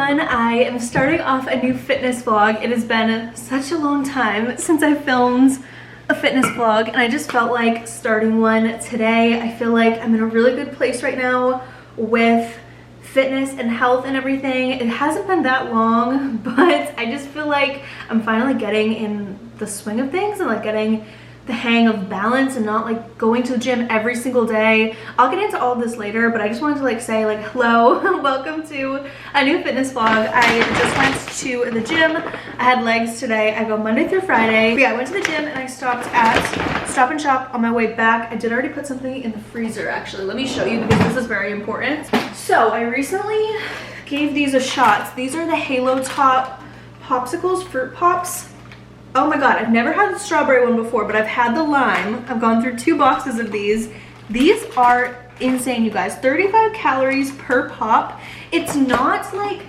everyone. I am starting off a new fitness vlog. It has been such a long time since I filmed a fitness vlog and I just felt like starting one today. I feel like I'm in a really good place right now with fitness and health and everything. It hasn't been that long, but I just feel like I'm finally getting in the swing of things and like getting the hang of balance and not like going to the gym every single day. I'll get into all of this later, but I just wanted to like say like hello, welcome to a new fitness vlog. I just went to the gym. I had legs today. I go Monday through Friday. But yeah, I went to the gym and I stopped at Stop and Shop on my way back. I did already put something in the freezer actually. Let me show you because this is very important. So I recently gave these a shot. These are the Halo Top popsicles, fruit pops. Oh my god, I've never had the strawberry one before, but I've had the lime. I've gone through 2 boxes of these. These are insane, you guys. 35 calories per pop. It's not like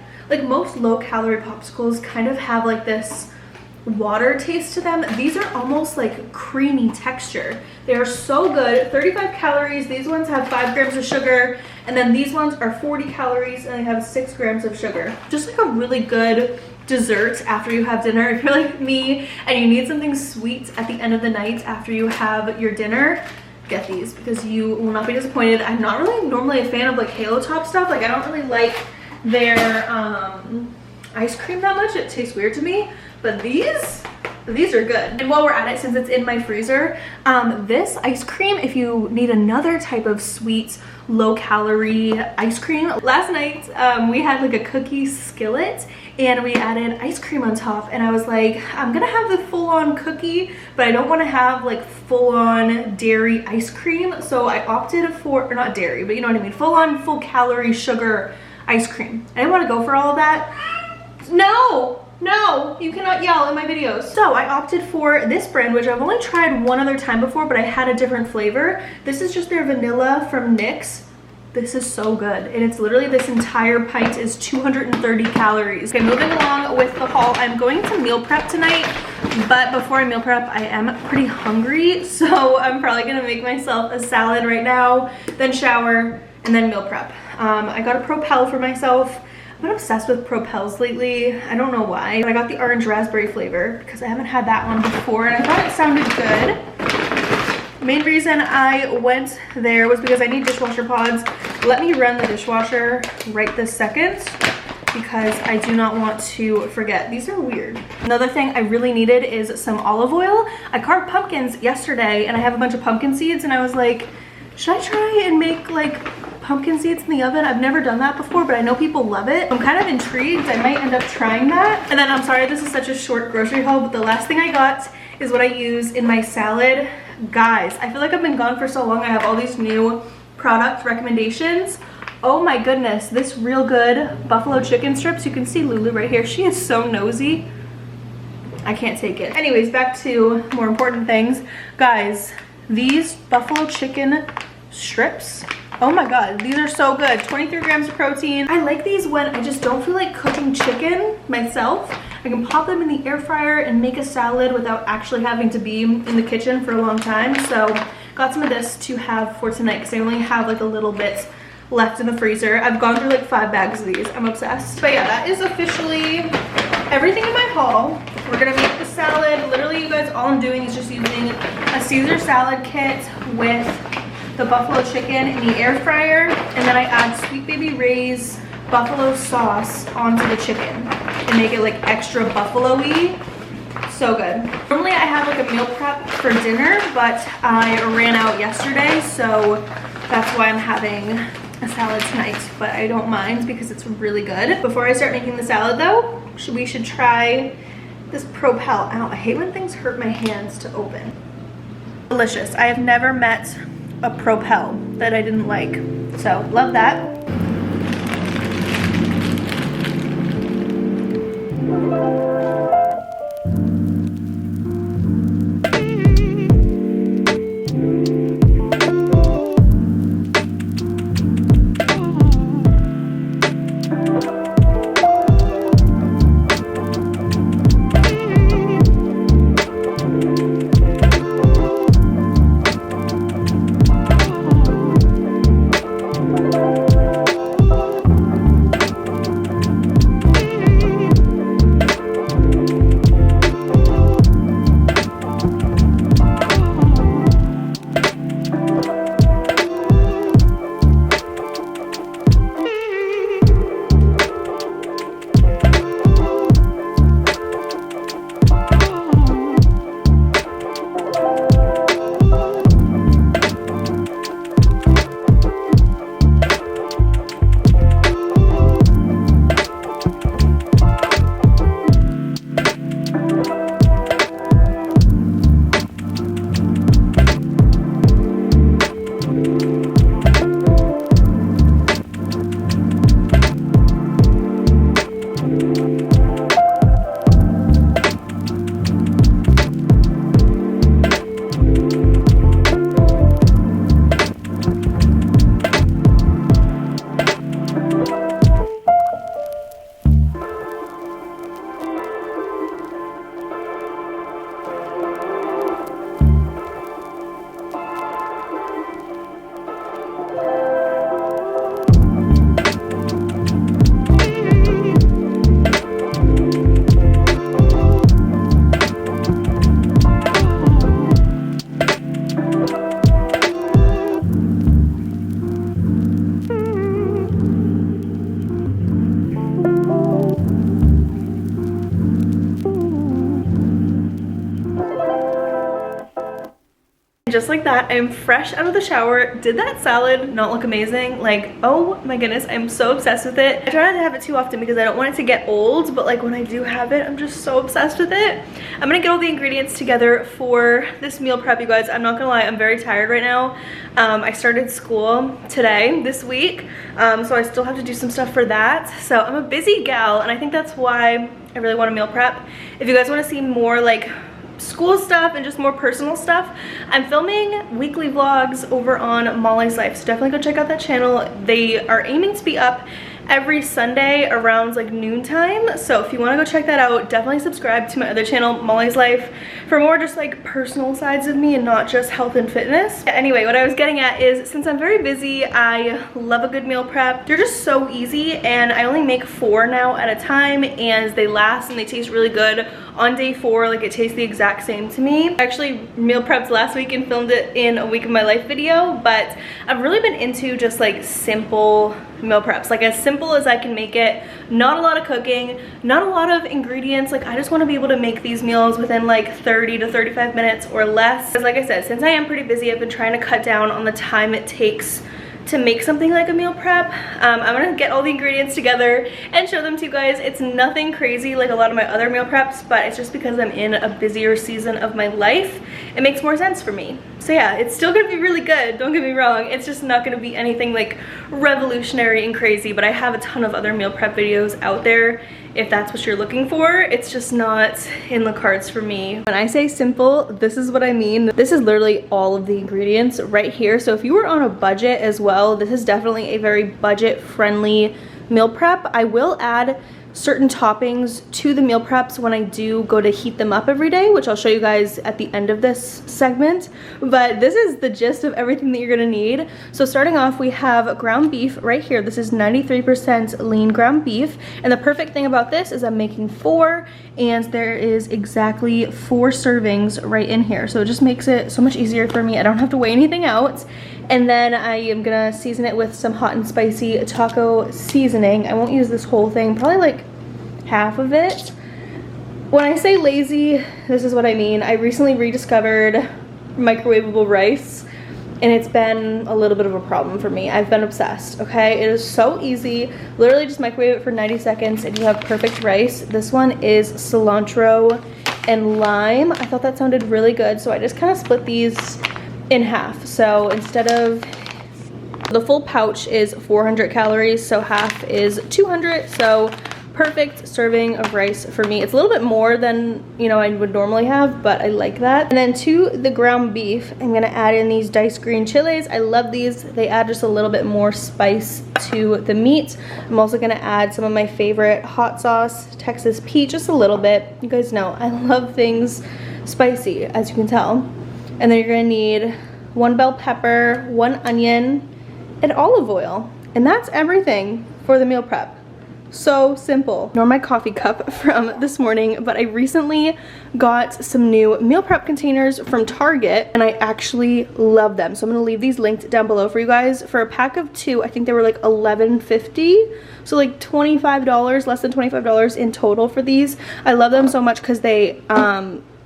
most low-calorie popsicles kind of have like this water taste to them. These are almost like creamy texture. They are so good. 35 calories. These ones have 5 grams of sugar, and then these ones are 40 calories and they have 6 grams of sugar. Just like a really good dessert after you have dinner. If you're like me and you need something sweet at the end of the night after you have your dinner, get these because you will not be disappointed. I'm not really normally a fan of like Halo Top stuff. Like I don't really like their ice cream that much. It tastes weird to me, but these are good. And while we're at it, since it's in my freezer, this ice cream, if you need another type of sweet low-calorie ice cream, last night we had like a cookie skillet and we added ice cream on top, and I was like, I'm gonna have the full-on cookie, but I don't want to have like full-on dairy ice cream, so I opted for, or not dairy, but you know what I mean, full-on full-calorie sugar ice cream. I didn't want to go for all of that. No, you cannot yell in my videos. So I opted for this brand, which I've only tried one other time before, but I had a different flavor. This is just their vanilla from NYX. This is so good. And it's literally, this entire pint is 230 calories. Okay, moving along with the haul. I'm going to meal prep tonight, but before I meal prep, I am pretty hungry. So I'm probably gonna make myself a salad right now, then shower, and then meal prep. I got a Propel for myself. I've been obsessed with Propels lately. I don't know why. But I got the orange raspberry flavor because I haven't had that one before and I thought it sounded good. The main reason I went there was because I need dishwasher pods. Let me run the dishwasher right this second because I do not want to forget. These are weird. Another thing I really needed is some olive oil. I carved pumpkins yesterday and I have a bunch of pumpkin seeds and I was like, should I try and make like pumpkin seeds in the oven? I've never done that before, but I know people love it. I'm kind of intrigued. I might end up trying that. And then I'm sorry this is such a short grocery haul, but the last thing I got is what I use in my salad. Guys, I feel like I've been gone for so long. I have all these new product recommendations. Oh my goodness, this Real Good buffalo chicken strips. You can see Lulu right here. She is so nosy. I can't take it. Anyways, back to more important things. Guys, these buffalo chicken strips, oh my god, these are so good. 23 grams of protein. I like these when I just don't feel like cooking chicken myself. I can pop them in the air fryer and make a salad without actually having to be in the kitchen for a long time. So got some of this to have for tonight because I only have like a little bit left in the freezer. I've gone through like 5 bags of these. I'm obsessed. But yeah, that is officially everything in my haul. We're gonna make the salad. Literally, you guys, all I'm doing is just using a Caesar salad kit with the buffalo chicken in the air fryer, and then I add Sweet Baby Ray's buffalo sauce onto the chicken and make it like extra buffalo-y. So good. Normally I have like a meal prep for dinner, but I ran out yesterday, so that's why I'm having a salad tonight, but I don't mind because it's really good. Before I start making the salad though, we should try this Propel. I hate when things hurt my hands to open. Delicious. I have never met a Propel that I didn't like, so love that. Just like that, I'm fresh out of the shower. Did that salad not look amazing? Like, oh my goodness, I'm so obsessed with it. I try not to have it too often because I don't want it to get old, but like when I do have it, I'm just so obsessed with it. I'm gonna get all the ingredients together for this meal prep, you guys. I'm not gonna lie, I'm very tired right now. I started school today, this week, so I still have to do some stuff for that. So I'm a busy gal, and I think that's why I really want to meal prep. If you guys want to see more like school stuff and just more personal stuff, I'm filming weekly vlogs over on Molly's Life, so definitely go check out that channel. They are aiming to be up every Sunday around like noontime, so if you want to go check that out, definitely subscribe to my other channel, Molly's Life, for more just like personal sides of me and not just health and fitness. Anyway, what I was getting at is, since I'm very busy, I love a good meal prep. They're just so easy, and I only make 4 now at a time, and they last and they taste really good. On day 4, like it tastes the exact same to me. I actually meal prepped last week and filmed it in a week of my life video, but I've really been into just like simple meal preps, like as simple as I can make it. Not a lot of cooking, not a lot of ingredients. Like I just want to be able to make these meals within like 30 to 35 minutes or less. Because like I said, since I am pretty busy, I've been trying to cut down on the time it takes to make something like a meal prep. I'm gonna get all the ingredients together and show them to you guys. It's nothing crazy like a lot of my other meal preps, but it's just because I'm in a busier season of my life, it makes more sense for me. So yeah, it's still gonna be really good, don't get me wrong. It's just not gonna be anything like revolutionary and crazy, but I have a ton of other meal prep videos out there if that's what you're looking for. It's just not in the cards for me. When I say simple, this is what I mean. This is literally all of the ingredients right here. So if you were on a budget as well, this is definitely a very budget friendly meal prep. I will add certain toppings to the meal preps when I do go to heat them up every day, which I'll show you guys at the end of this segment. But this is the gist of everything that you're gonna need. So starting off, we have ground beef right here. This is 93% lean ground beef. And the perfect thing about this is I'm making 4, and there is exactly 4 servings right in here. So it just makes it so much easier for me. I don't have to weigh anything out. And then I am gonna season it with some hot and spicy taco seasoning. I won't use this whole thing, probably like half of it. When I say lazy, this is what I mean. I recently rediscovered microwavable rice, and it's been a little bit of a problem for me. I've been obsessed, okay? It is so easy. Literally just microwave it for 90 seconds and you have perfect rice. This one is cilantro and lime. I thought that sounded really good, so I just kind of split these in half. So instead of, the full pouch is 400 calories, so half is 200, so perfect serving of rice for me. It's a little bit more than, you know, I would normally have, but I like that. And then to the ground beef, I'm gonna add in these diced green chilies. I love these. They add just a little bit more spice to the meat. I'm also gonna add some of my favorite hot sauce, Texas Pete, just a little bit. You guys know I love things spicy, as you can tell. And then you're gonna need 1 bell pepper, 1 onion, and olive oil. And that's everything for the meal prep. So simple. Ignore my coffee cup from this morning, but I recently got some new meal prep containers from Target, and I actually love them. So I'm gonna leave these linked down below for you guys. For a pack of 2, I think they were like $11.50. So like $25, less than $25 in total for these. I love them so much because they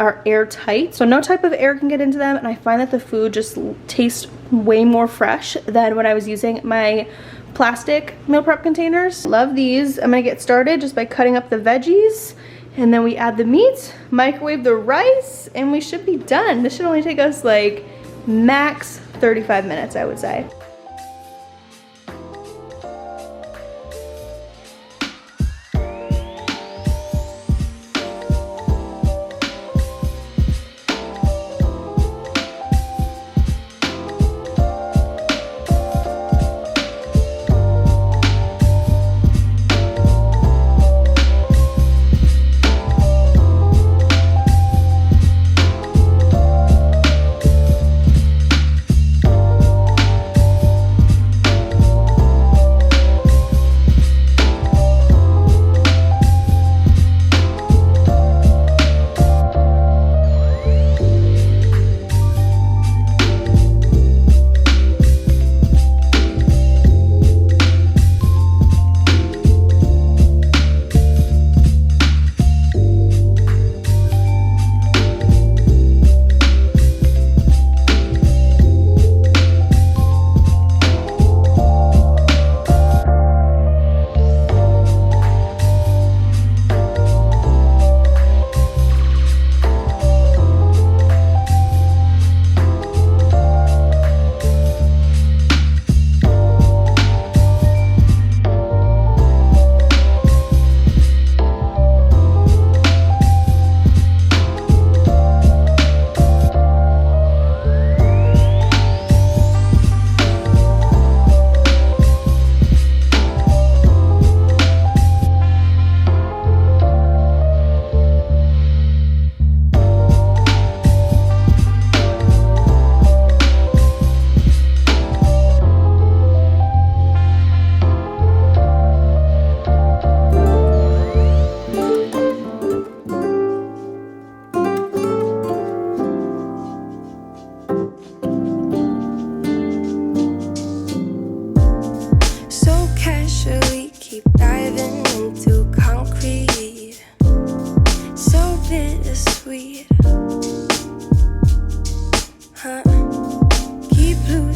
are airtight, so no type of air can get into them, and I find that the food just tastes way more fresh than when I was using my plastic meal prep containers. Love these. I'm gonna get started just by cutting up the veggies, and then we add the meat, microwave the rice, and we should be done. This should only take us like max 35 minutes, I would say.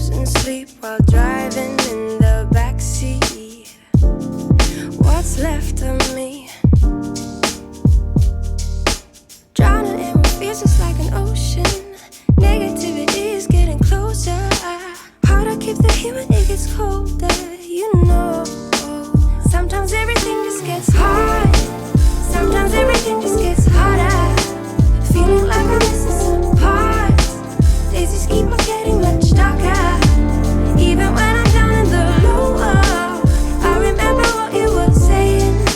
losing sleep while driving in the backseat. What's left of me? Drowning in what feels just like an ocean. Negativity is getting closer. Hard to keep the heat when it gets colder, you know. Sometimes everything just gets hard. Sometimes everything just gets harder. Feeling like I'm missing some parts. Days just keep on getting much darker. Even when I'm down in the lower, I remember what you were saying.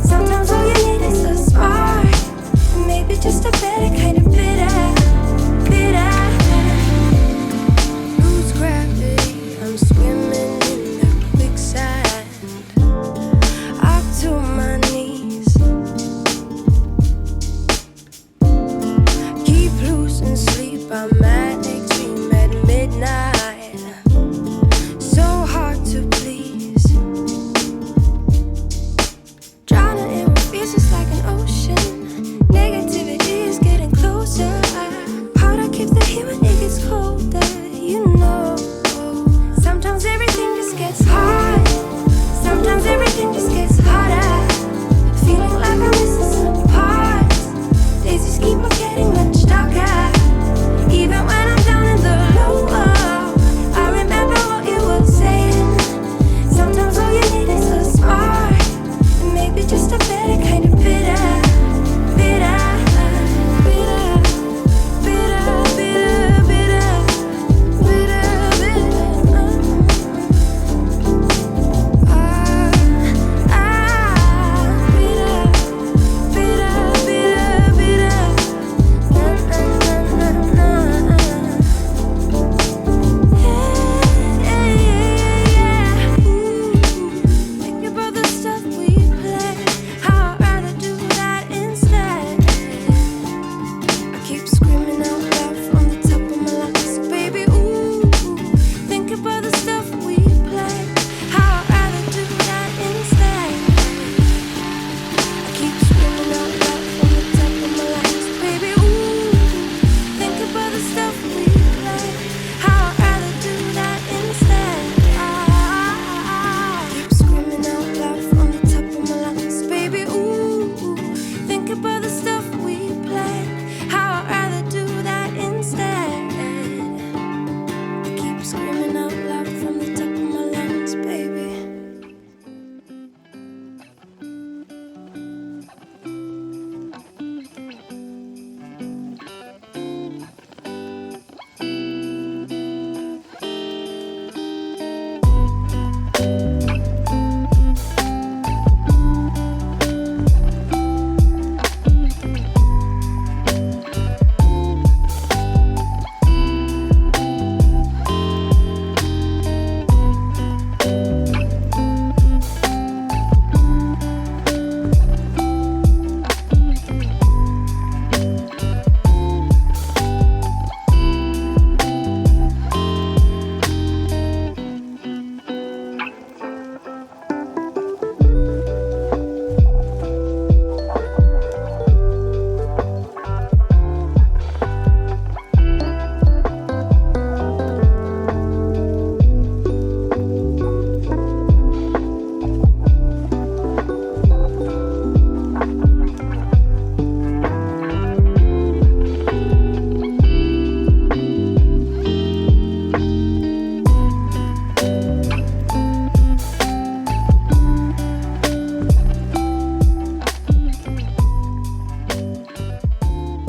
Sometimes all you need is a spark, and maybe just a better kind of bitter. Lose gravity, I'm swimming in the quicksand. Up to my knees. Keep losing sleep, I'm manic, dream at midnight. So hard to please. Drowning in what feels just like an ocean. Negativity is getting closer. Hard to keep the heat when it gets colder, you know. Sometimes everything just gets hard. Sometimes everything just gets harder. Feeling like I'm missing some parts. Days just keep on getting much darker. Even when I'm down in the lower, I remember what you were saying. Sometimes all you need is a spark, and maybe just a better kind of bitter. Bitter, bitter, bitter, bitter, bitter, bitter, think about the stuff we play. How I'd rather do that instead. I keep screaming out loud from the top of my lungs, baby, ooh. Think about the stuff we play. How I'd rather do that instead. I keep screaming out loud from the top of my lungs, baby, ooh. Think about the stuff we play. How I'd rather do that instead. Keep screaming out loud from the top of my lungs, baby, ooh. Think about the stuff we play. How I'd rather do that instead. I keep screaming out loud from the top of my lungs, baby.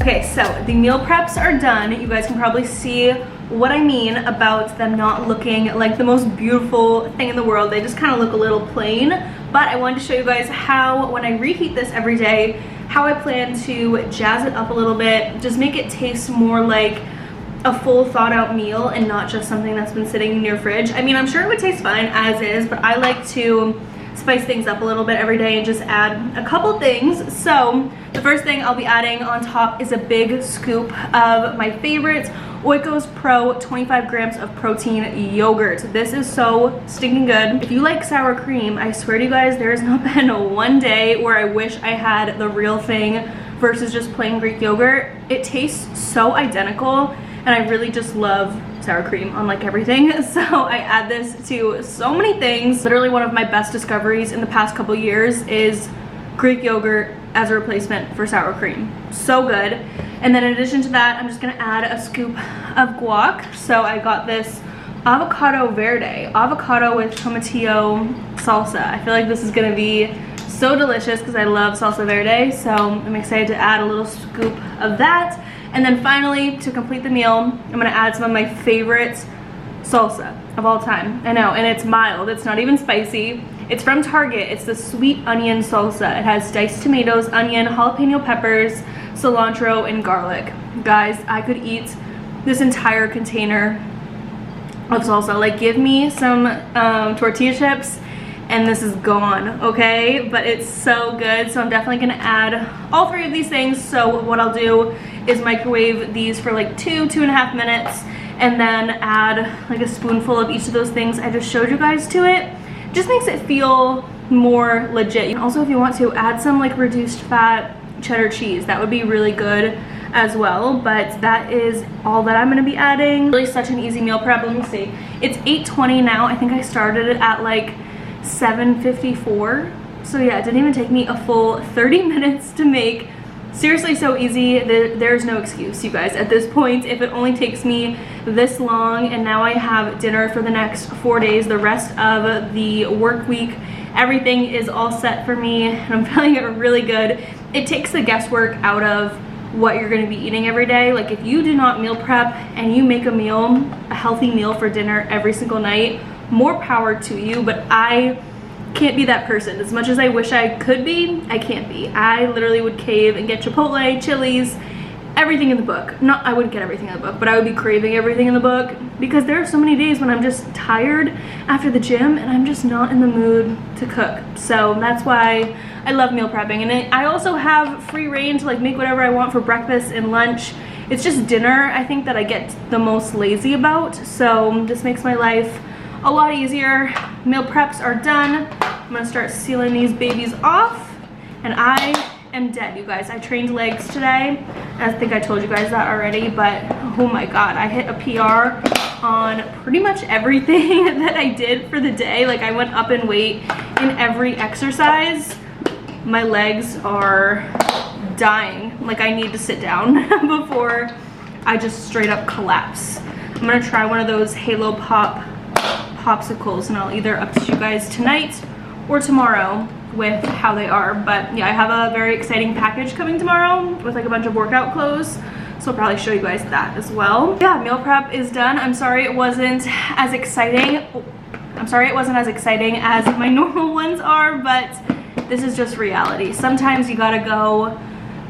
Okay, so the meal preps are done. You guys can probably see what I mean about them not looking like the most beautiful thing in the world. They just kind of look a little plain, but I wanted to show you guys how, when I reheat this every day, how I plan to jazz it up a little bit, just make it taste more like a full thought out meal and not just something that's been sitting in your fridge. I mean, I'm sure it would taste fine as is, but I like to spice things up a little bit every day and just add a couple things. So the first thing I'll be adding on top is a big scoop of my favorite Oikos Pro 25 grams of protein yogurt. This is so stinking good. If you like sour cream, I swear to you guys, there has not been one day where I wish I had the real thing versus just plain Greek yogurt. It tastes so identical, and I really just love sour cream on like everything. So I add this to so many things. Literally one of my best discoveries in the past couple years is Greek yogurt as a replacement for sour cream. So good. And then in addition to that, I'm just gonna add a scoop of guac. So I got this avocado verde, avocado with tomatillo salsa. I feel like this is gonna be so delicious because I love salsa verde. So I'm excited to add a little scoop of that. And then finally, to complete the meal, I'm gonna add some of my favorite salsa of all time. I know, and it's mild, it's not even spicy. It's from Target. It's the sweet onion salsa. It has diced tomatoes, onion, jalapeno peppers, cilantro, and garlic. Guys, I could eat this entire container of salsa. Like, give me some tortilla chips and this is gone, okay? But it's so good, so I'm definitely gonna add all three of these things. So what I'll do is microwave these for like 2.5 minutes, and then add like a spoonful of each of those things I just showed you guys to it. Just makes it feel more legit. And also, if you want to, add some like reduced fat cheddar cheese. That would be really good as well. But that is all that I'm gonna be adding. Really such an easy meal prep. Let me see. It's 8:20 now. I think I started it at like 7:54. So yeah, it didn't even take me a full 30 minutes to make. Seriously, so easy. There's no excuse, you guys, at this point. If it only takes me this long, and now I have dinner for the next 4 days, the rest of the work week, everything is all set for me, and I'm feeling really good. It takes the guesswork out of what you're gonna be eating every day. Like, if you do not meal prep and you make a meal, a healthy meal for dinner every single night, more power to you. But I can't be that person. As much as I wish I could be, I can't be. I literally would cave and get Chipotle, Chili's, everything in the book. I wouldn't get everything in the book, but I would be craving everything in the book, because there are so many days when I'm just tired after the gym and I'm just not in the mood to cook. So that's why I love meal prepping. And I also have free reign to like make whatever I want for breakfast and lunch. It's just dinner, I think, that I get the most lazy about. So this makes my life a lot easier. Meal preps are done. I'm gonna start sealing these babies off, and I am dead, you guys. I trained legs today. I think I told you guys that already, but oh my god, I hit a PR on pretty much everything that I did for the day. Like, I went up in weight in every exercise. My legs are dying. Like, I need to sit down before I just straight up collapse. I'm gonna try one of those Halo Pop popsicles, and I'll either update you guys tonight or tomorrow with how they are. But yeah, I have a very exciting package coming tomorrow with like a bunch of workout clothes, so I'll probably show you guys that as well. Yeah, meal prep is done. I'm sorry it wasn't as exciting. I'm sorry it wasn't as exciting as my normal ones are, but this is just reality. Sometimes you gotta go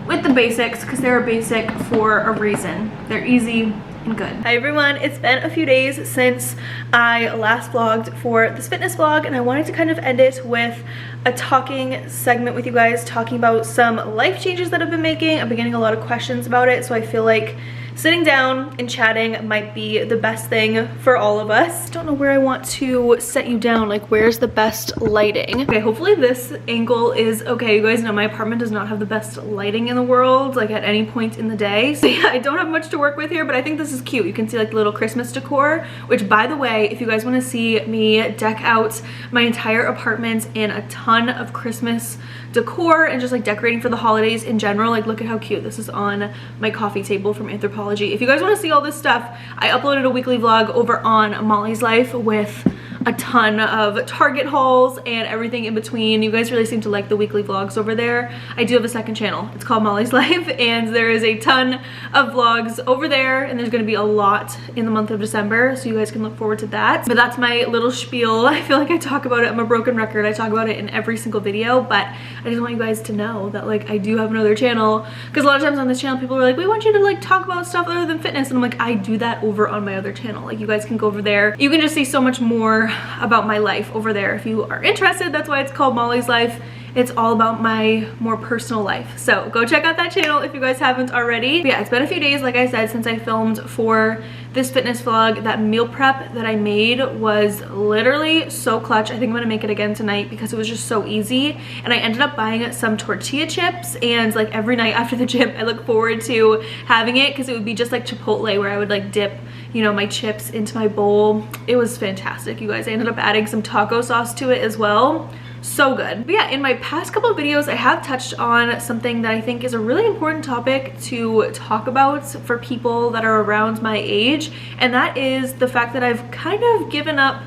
with the basics because they're basic for a reason. They're easy and good. Hi everyone, it's been a few days since I last vlogged for this fitness vlog, and I wanted to kind of end it with a talking segment with you guys, talking about some life changes that I've been making. I've been getting a lot of questions about it, so I feel like sitting down and chatting might be the best thing for all of us. I don't know where I want to set you down, like where's the best lighting. Okay, hopefully this angle is okay. You guys know my apartment does not have the best lighting in the world, like at any point in the day. So yeah, I don't have much to work with here, but I think this is cute. You can see like little Christmas decor, which, by the way, if you guys want to see me deck out my entire apartment in a ton of Christmas decor and just like decorating for the holidays in general, like look at how cute this is on my coffee table from Anthropologie. If you guys want to see all this stuff, I uploaded a weekly vlog over on Molly's Life with a ton of Target hauls and everything in between. You guys really seem to like the weekly vlogs over there. I do have a second channel. It's called Molly's Life, and there is a ton of vlogs over there, and there's gonna be a lot in the month of December, so you guys can look forward to that. But that's my little spiel. I feel like I talk about it. I'm a broken record. I talk about it in every single video, but I just want you guys to know that like I do have another channel, because a lot of times on this channel people are like, we want you to like talk about stuff other than fitness, and I'm like, I do that over on my other channel. Like, you guys can go over there. You can just see so much more about my life over there if you are interested. That's why it's called Molly's Life. It's all about my more personal life. So go check out that channel if you guys haven't already. But yeah, it's been a few days, like I said, since I filmed for this fitness vlog. That meal prep that I made was literally so clutch. I think I'm gonna make it again tonight because it was just so easy. And I ended up buying some tortilla chips, and like every night after the gym I look forward to having it, because it would be just like Chipotle, where I would like dip, you know, my chips into my bowl. It was fantastic, you guys. I ended up adding some taco sauce to it as well. So good. But yeah, in my past couple of videos, I have touched on something that I think is a really important topic to talk about for people that are around my age, and that is the fact that I've kind of given up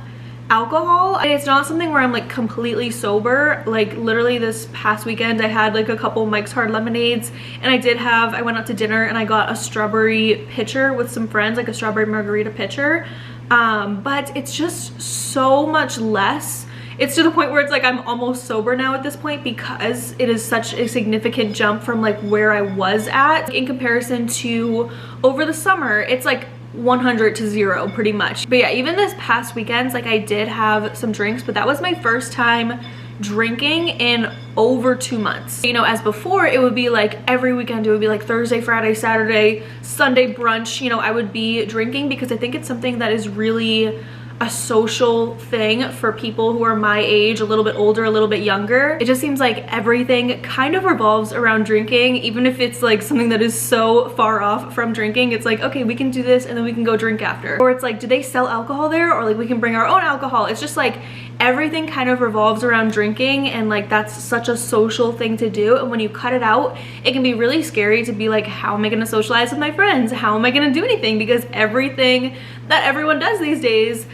alcohol. It's not something where I'm like completely sober. Like literally this past weekend I had like a couple Mike's Hard Lemonades, and I went out to dinner and I got a strawberry pitcher with some friends, like a strawberry margarita pitcher, but it's just so much less. It's to the point where it's like I'm almost sober now at this point, because it is such a significant jump from like where I was at in comparison to over the summer. It's like 100 to 0 pretty much. But yeah, even this past weekend, like I did have some drinks, but that was my first time drinking in over 2 months. You know, as before, it would be like every weekend, it would be like Thursday, Friday, Saturday, Sunday brunch, you know, I would be drinking, because I think it's something that is really a social thing for people who are my age, a little bit older, a little bit younger. It just seems like everything kind of revolves around drinking, even if it's like something that is so far off from drinking. It's like, okay, we can do this and then we can go drink after. Or it's like, do they sell alcohol there? Or like we can bring our own alcohol. It's just like everything kind of revolves around drinking, and like that's such a social thing to do. And when you cut it out, it can be really scary to be like, how am I gonna socialize with my friends? How am I gonna do anything? Because everything that everyone does these days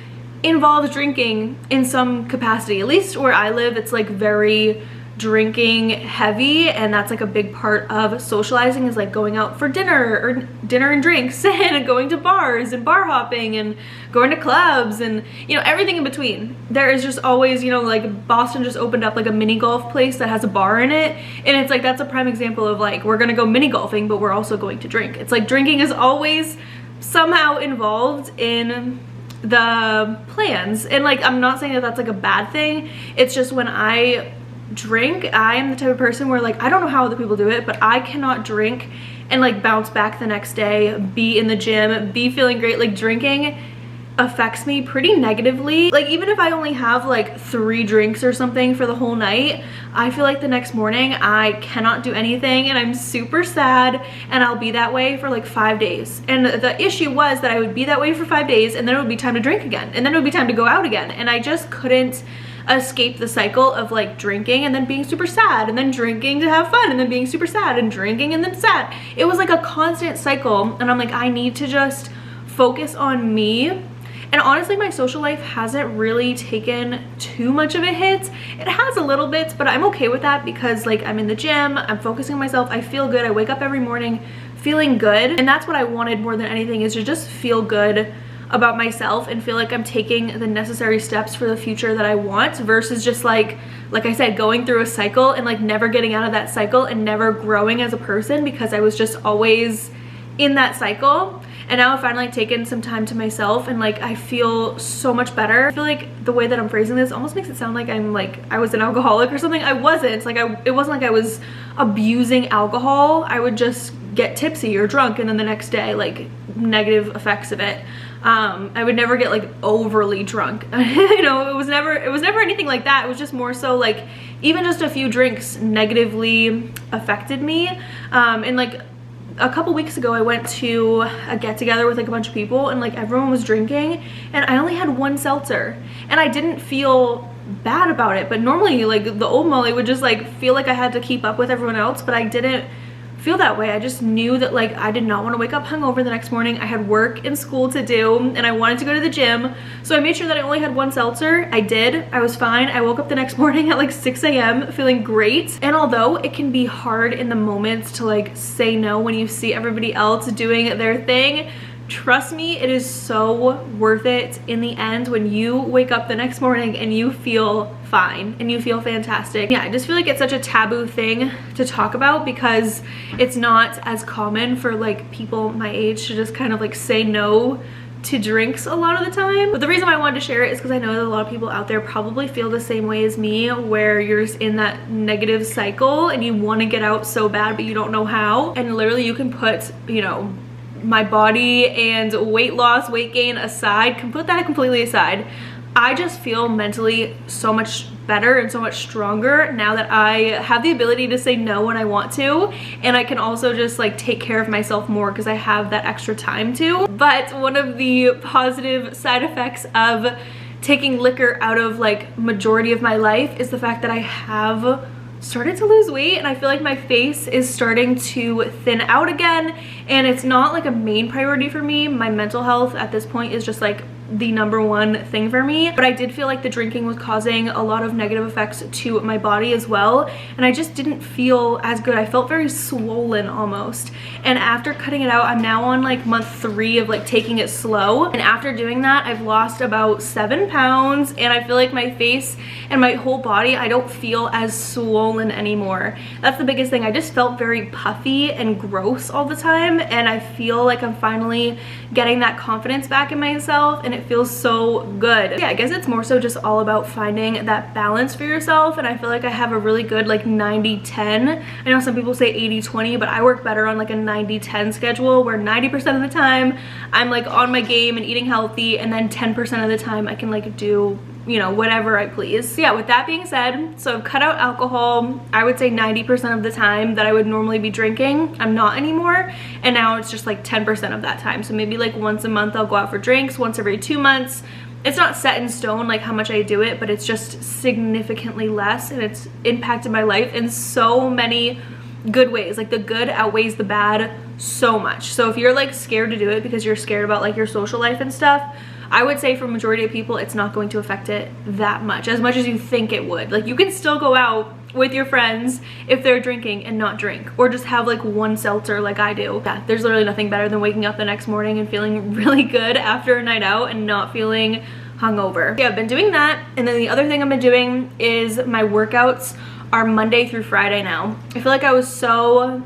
involves drinking in some capacity. At least where I live, it's like very drinking heavy, and that's like a big part of socializing, is like going out for dinner or dinner and drinks and going to bars and bar hopping and going to clubs and, you know, everything in between. There is just always, you know, like Boston just opened up like a mini golf place that has a bar in it, and it's like that's a prime example of like, we're gonna go mini golfing but we're also going to drink. It's like drinking is always somehow involved in the plans, and like I'm not saying that that's like a bad thing. It's just when I drink, I am the type of person where like I don't know how other people do it, but I cannot drink and like bounce back the next day, be in the gym, be feeling great. Like drinking affects me pretty negatively. Like even if I only have like 3 drinks or something for the whole night, I feel like the next morning I cannot do anything and I'm super sad, and I'll be that way for like 5 days. And the issue was that I would be that way for 5 days, and then it would be time to drink again, and then it would be time to go out again, and I just couldn't escape the cycle of like drinking and then being super sad, and then drinking to have fun, and then being super sad, and drinking and then sad. It was like a constant cycle, and I'm like, I need to just focus on me. And honestly, my social life hasn't really taken too much of a hit. It has a little bit, but I'm okay with that, because like I'm in the gym, I'm focusing on myself, I feel good, I wake up every morning feeling good. And that's what I wanted more than anything, is to just feel good about myself and feel like I'm taking the necessary steps for the future that I want, versus just like I said, going through a cycle and like never getting out of that cycle and never growing as a person, because I was just always in that cycle. And now I've finally taken some time to myself, and like I feel so much better. I feel like the way that I'm phrasing this almost makes it sound like I'm like I was an alcoholic or something. I wasn't. Like it wasn't like I was abusing alcohol. I would just get tipsy or drunk, and then the next day like negative effects of it. I would never get like overly drunk. You know, it was never anything like that. It was just more so like even just a few drinks negatively affected me. And like a couple weeks ago I went to a get-together with like a bunch of people, and like everyone was drinking, and I only had 1 seltzer, and I didn't feel bad about it. But normally like the old Molly would just like feel like I had to keep up with everyone else, but I didn't feel that way. I just knew that like I did not want to wake up hungover the next morning. I had work and school to do, and I wanted to go to the gym, so I made sure that I only had 1 seltzer. I did. I was fine. I woke up the next morning at like 6 a.m. feeling great. And although it can be hard in the moments to like say no when you see everybody else doing their thing, trust me, it is so worth it in the end when you wake up the next morning and you feel fine and you feel fantastic. Yeah, I just feel like it's such a taboo thing to talk about, because it's not as common for like people my age to just kind of like say no to drinks a lot of the time. But the reason why I wanted to share it is because I know that a lot of people out there probably feel the same way as me, where you're just in that negative cycle and you want to get out so bad but you don't know how. And literally you can put, you know, my body and weight loss, weight gain aside, can put that completely aside. I just feel mentally so much better and so much stronger now that I have the ability to say no when I want to, and I can also just like take care of myself more because I have that extra time to. But one of the positive side effects of taking liquor out of like majority of my life is the fact that I have started to lose weight, and I feel like my face is starting to thin out again, and it's not like a main priority for me. My mental health at this point is just like the #1 thing for me, but I did feel like the drinking was causing a lot of negative effects to my body as well, and I just didn't feel as good. I felt very swollen almost, and after cutting it out, I'm now on like month 3 of like taking it slow, and after doing that, I've lost about 7 pounds, and I feel like my face and my whole body, I don't feel as swollen anymore. That's the biggest thing. I just felt very puffy and gross all the time, and I feel like I'm finally getting that confidence back in myself, and it feels so good. Yeah, I guess it's more so just all about finding that balance for yourself, and I feel like I have a really good like 90-10. I know some people say 80-20, but I work better on like a 90-10 schedule where 90% of the time I'm like on my game and eating healthy, and then 10% of the time I can like do, you know, whatever I please. So yeah, with that being said, so I've cut out alcohol. I would say 90% of the time that I would normally be drinking, I'm not anymore, and now it's just like 10% of that time. So maybe like once a month I'll go out for drinks, once every 2 months. It's not set in stone like how much I do it, but it's just significantly less, and it's impacted my life in so many good ways. Like the good outweighs the bad so much. So if you're like scared to do it because you're scared about like your social life and stuff, I would say for majority of people, it's not going to affect it that much as you think it would. Like you can still go out with your friends if they're drinking and not drink, or just have like one seltzer like I do. Yeah, there's literally nothing better than waking up the next morning and feeling really good after a night out and not feeling hungover. Yeah, I've been doing that. And then the other thing I've been doing is my workouts are Monday through Friday now. I feel like I was so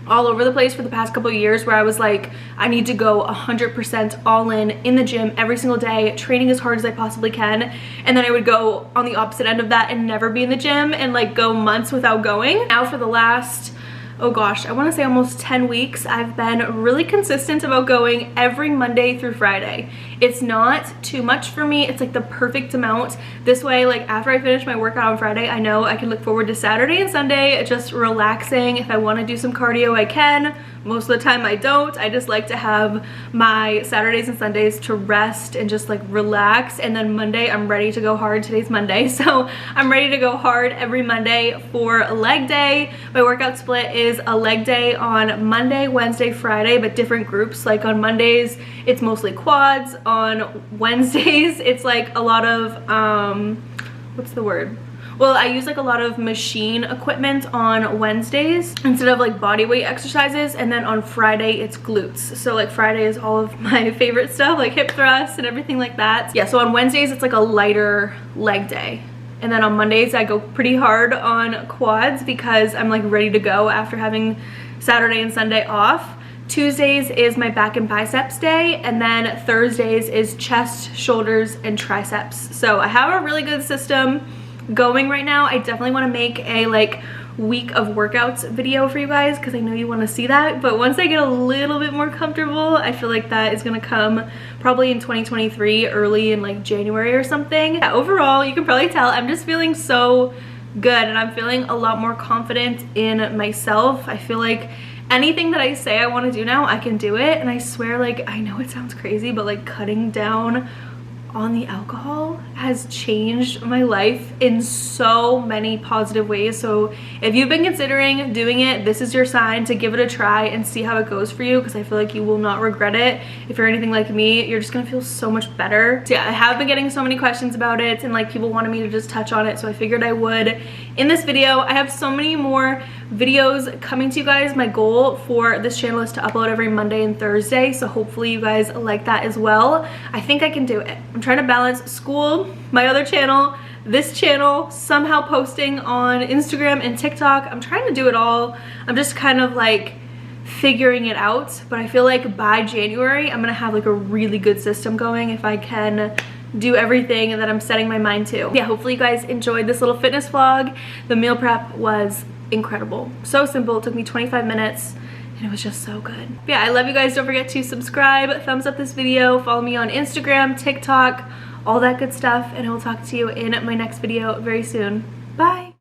all over the place for the past couple of years where I was like, I need to go 100% all in the gym every single day, training as hard as I possibly can, and then I would go on the opposite end of that and never be in the gym and like go months without going. Now for the last, oh gosh, I want to say almost 10 weeks, I've been really consistent about going every Monday through Friday. It's not too much for me. It's like the perfect amount. This way, like after I finish my workout on Friday, I know I can look forward to Saturday and Sunday just relaxing. If I want to do some cardio, I can. Most of the time I don't. I just like to have my Saturdays and Sundays to rest and just like relax, and then Monday I'm ready to go hard. Today's Monday, so I'm ready to go hard every Monday for leg day. My workout split is a leg day on Monday, Wednesday, Friday, but different groups. Like on Mondays it's mostly quads. On Wednesdays it's like a lot of what's the word? Well, I use like a lot of machine equipment on Wednesdays instead of like body weight exercises, and then on Friday it's glutes. So like Friday is all of my favorite stuff, like hip thrusts and everything like that. Yeah, so on Wednesdays it's like a lighter leg day. And then on Mondays I go pretty hard on quads because I'm like ready to go after having Saturday and Sunday off. Tuesdays is my back and biceps day, and then Thursdays is chest, shoulders, and triceps. So I have a really good system going right now. I definitely want to make a like week of workouts video for you guys because I know you want to see that, but once I get a little bit more comfortable, I feel like that is going to come probably in 2023, early in like January or something. Yeah, overall, you can probably tell I'm just feeling so good, and I'm feeling a lot more confident in myself. I feel like anything that I say I want to do now, I can do it, and I swear, like, I know it sounds crazy, but like cutting down on the alcohol has changed my life in so many positive ways. So if you've been considering doing it, this is your sign to give it a try and see how it goes for you, because I feel like you will not regret it. If you're anything like me, you're just gonna feel so much better. So yeah, I have been getting so many questions about it, and like people wanted me to just touch on it, so I figured I would in this video. I have so many more videos coming to you guys. My goal for this channel is to upload every Monday and Thursday, so hopefully you guys like that as well. I think I can do it. I'm trying to balance school, my other channel, this channel, somehow posting on Instagram and TikTok. I'm trying to do it all. I'm just kind of like figuring it out, but I feel like by January I'm gonna have like a really good system going if I can do everything that I'm setting my mind to. Yeah, hopefully you guys enjoyed this little fitness vlog. The meal prep was incredible. So simple. It took me 25 minutes. And it was just so good. But yeah, I love you guys. Don't forget to subscribe, thumbs up this video, follow me on Instagram, TikTok, all that good stuff, and I will talk to you in my next video very soon. Bye!